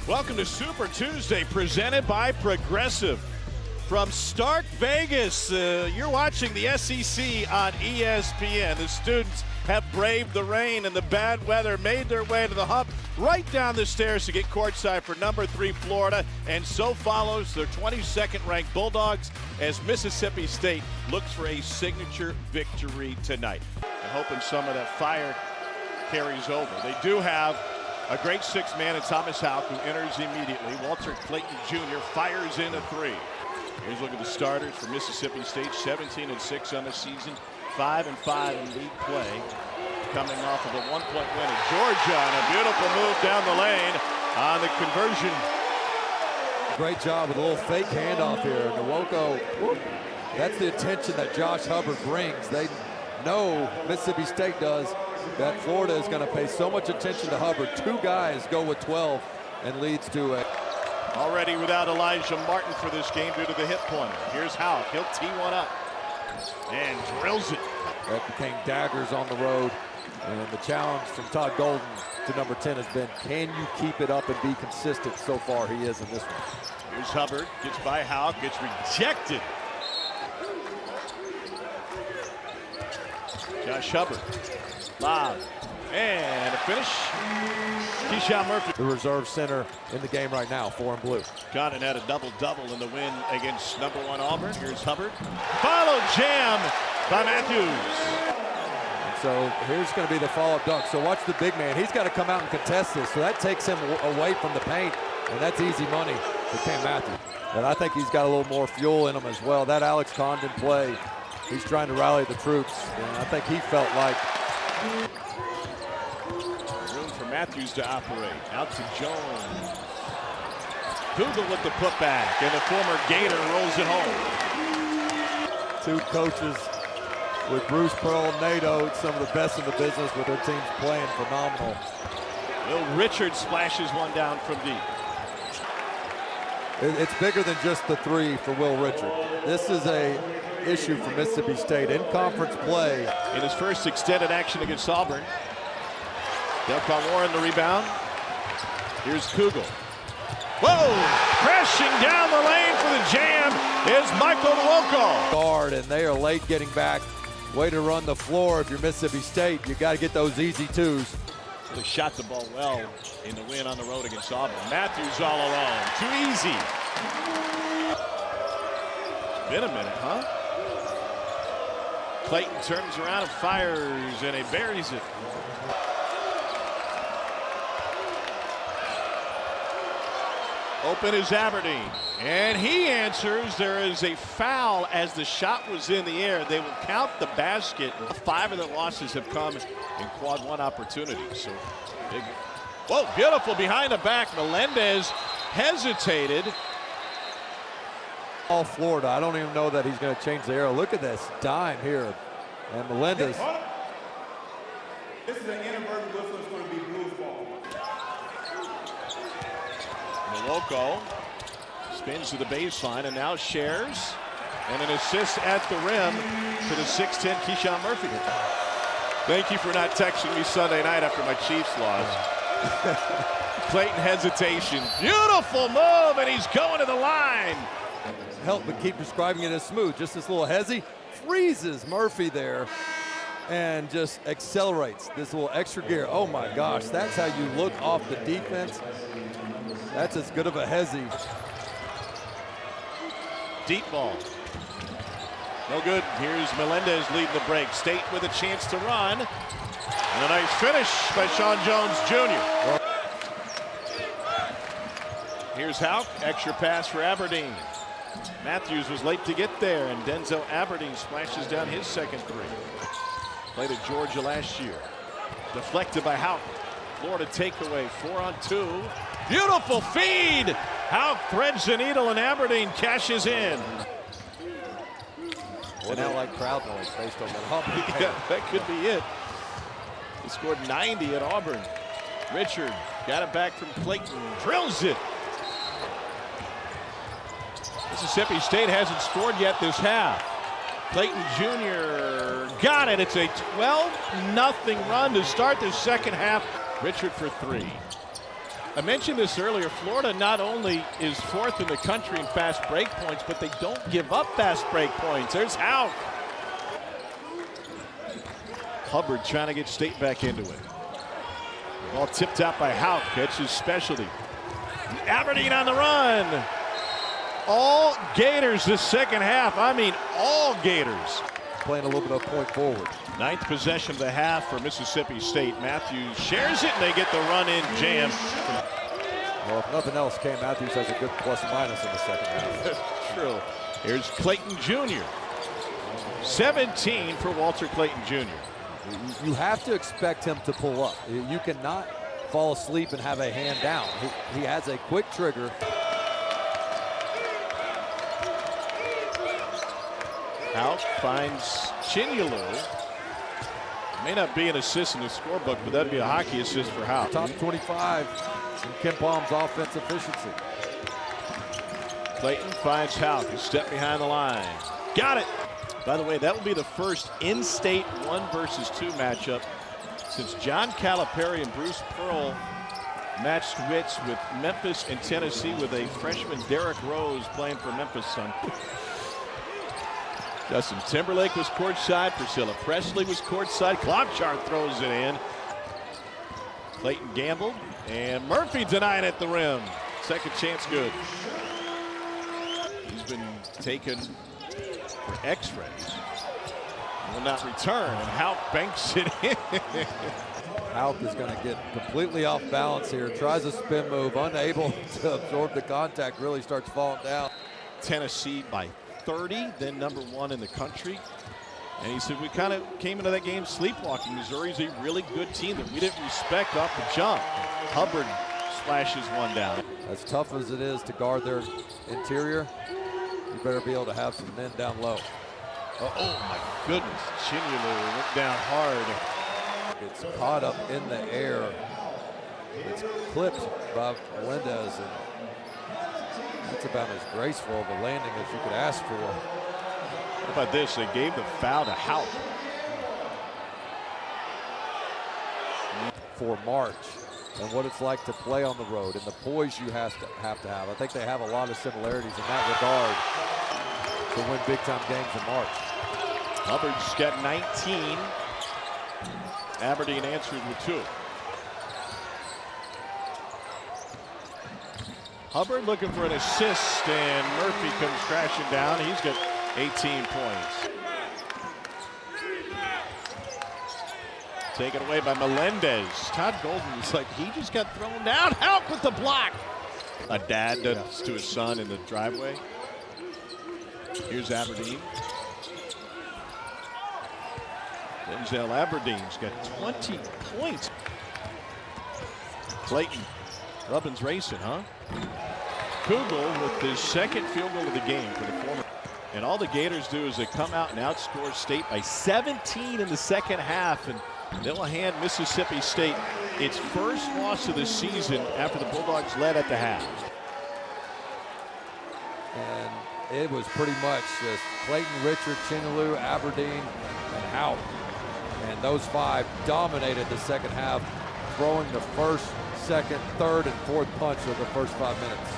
Welcome to Super Tuesday, presented by Progressive. From Stark Vegas, you're watching the SEC on ESPN. The students have braved the rain and the bad weather, made their way to the hump, right down the stairs to get courtside for number 3 Florida, and so follows their 22nd ranked Bulldogs as Mississippi State looks for a signature victory tonight. And hoping some of that fire carries over. They do have a great sixth man in Thomas Houck, who enters immediately. Walter Clayton Jr. fires in a 3. Here's a look at the starters for Mississippi State. 17-6 on the season, 5-5 in league play. Coming off of a 1-point win at Georgia, and a beautiful move down the lane on the conversion. Great job with a little fake handoff here. Nwoko, that's the attention that Josh Hubbard brings. They know, Mississippi State does, that Florida is going to pay so much attention to Hubbard. 2 guys go with 12 and leads to a... Already without Elijah Martin for this game due to the hip pointer. Here's Houck. He'll tee one up and drills it. That became daggers on the road. And the challenge from Todd Golden to number 10 has been, can you keep it up and be consistent? So far, he is in this one. Here's Hubbard. Gets by Houck. Gets rejected. Josh Hubbard. Lob. And a finish. Keyshawn Murphy. The reserve center in the game right now, 4 and blue. Got it, had a double-double in the win against number 1 Auburn. Here's Hubbard. Follow jam by Matthews. And so here's going to be the follow-up dunk. So watch the big man. He's got to come out and contest this. So that takes him away from the paint, and that's easy money for Cam Matthews. And I think he's got a little more fuel in him as well. That Alex Condon play, he's trying to rally the troops, and I think he felt like... Matthews to operate. Out to Jones. Google with the putback, and the former Gator rolls it home. 2 coaches with Bruce Pearl, NATO, some of the best in the business with their teams playing phenomenal. Will Richard splashes one down from deep. It's bigger than just the 3 for Will Richard. This is a issue for Mississippi State in conference play. In his first extended action against Auburn. They'll call Warren the rebound. Here's Kugel. Whoa! Crashing down the lane for the jam is Michael Nwoko. Guard, and they are late getting back. Way to run the floor if you're Mississippi State. You got to get those easy 2s. They shot the ball well in the win on the road against Auburn. Matthews all alone. Too easy. Been a minute, huh? Clayton turns around and fires, and he buries it. Open is Aberdeen, and he answers. There is a foul as the shot was in the air. They will count the basket. 5 of their losses have come in quad 1 opportunities. So big. Whoa, beautiful behind the back. Melendez hesitated. All Florida. I don't even know that he's going to change the arrow. Look at this dime here, and Melendez. This is an inadvertent whistle. It's going to be Blues ball. Nwoko spins to the baseline and now shares, and an assist at the rim to the 6'10 Keyshawn Murphy. Thank you for not texting me Sunday night after my Chiefs loss. Clayton hesitation. Beautiful move, and he's going to the line. Help but keep describing it as smooth. Just this little hezzy freezes Murphy there and just accelerates this little extra gear. Oh my gosh, that's how you look off the defense. That's as good of a hezzy. Deep ball. No good. Here's Melendez leading the break. State with a chance to run. And a nice finish by Sean Jones Jr. Here's Houck. Extra pass for Aberdeen. Matthews was late to get there, and Denzel Aberdeen splashes down his second 3. Played at Georgia last year. Deflected by Houck. Florida takeaway, 4 on 2. Beautiful feed. Houck threads the needle, and Aberdeen cashes in. Well, now like crowd noise based on that. Yeah, that could be it. He scored 90 at Auburn. Richard got it back from Clayton, drills it. Mississippi State hasn't scored yet this half. Clayton Jr. got it. It's a 12-0 run to start the second half. Richard for 3. I mentioned this earlier. Florida not only is 4th in the country in fast break points, but they don't give up fast break points. There's Houck. Hubbard trying to get State back into it. Ball tipped out by Houck. That's his specialty. Aberdeen on the run. All Gators this second half. I mean, all Gators. Playing a little bit of point forward. 9th possession of the half for Mississippi State. Matthews shares it, and they get the run-in jam. Well, if nothing else, Cam Matthews has a good plus-minus in the second half. True. Here's Clayton Jr. 17 for Walter Clayton Jr. You have to expect him to pull up. You cannot fall asleep and have a hand down. He has a quick trigger. Houck finds Chinyalu. May not be an assist in the scorebook, but that'd be a hockey assist for Houck. Top 25 in Ken Palm's offense efficiency. Clayton finds Houck, a step behind the line. Got it. By the way, that will be the first in-state 1 versus 2 matchup since John Calipari and Bruce Pearl matched wits with Memphis and Tennessee, with a freshman Derrick Rose playing for Memphis Sun. Justin Timberlake was courtside. Priscilla Presley was courtside. Klobuchar throws it in. Clayton gambled, and Murphy denied at the rim. Second chance good. He's been taken for x-rays. Will not return, and Houck banks it in. Houck is going to get completely off balance here. Tries a spin move, unable to absorb the contact, really starts falling down. Tennessee by 30, then number 1 in the country. And he said, we kind of came into that game sleepwalking. Missouri's a really good team that we didn't respect off the jump. Hubbard splashes one down. As tough as it is to guard their interior, you better be able to have some men down low. Oh my goodness, Chinyalu went down hard. It's caught up in the air. It's clipped by Melendez, and that's about as graceful of a landing as you could ask for. How about this? They gave the foul to Houck. For March and what it's like to play on the road and the poise you have to have. I think they have a lot of similarities in that regard to win big-time games in March. Hubbard's got 19. Aberdeen answered with 2. Hubbard looking for an assist, and Murphy comes crashing down. He's got 18 points. Taken away by Melendez. Todd Golden is like, he just got thrown down. Houck with the block. A dad does to his son in the driveway. Here's Aberdeen. Denzel Aberdeen's got 20 points. Clayton. Rubbin's racing, huh? Kugel with his second field goal of the game for the former. And all the Gators do is they come out and outscore State by 17 in the second half, and they'll hand Mississippi State its first loss of the season after the Bulldogs led at the half. And it was pretty much just Clayton, Richard, Chinyalu, Aberdeen, and Houck. And those 5 dominated the second half, throwing the first, second, third, and fourth punch of the first 5 minutes.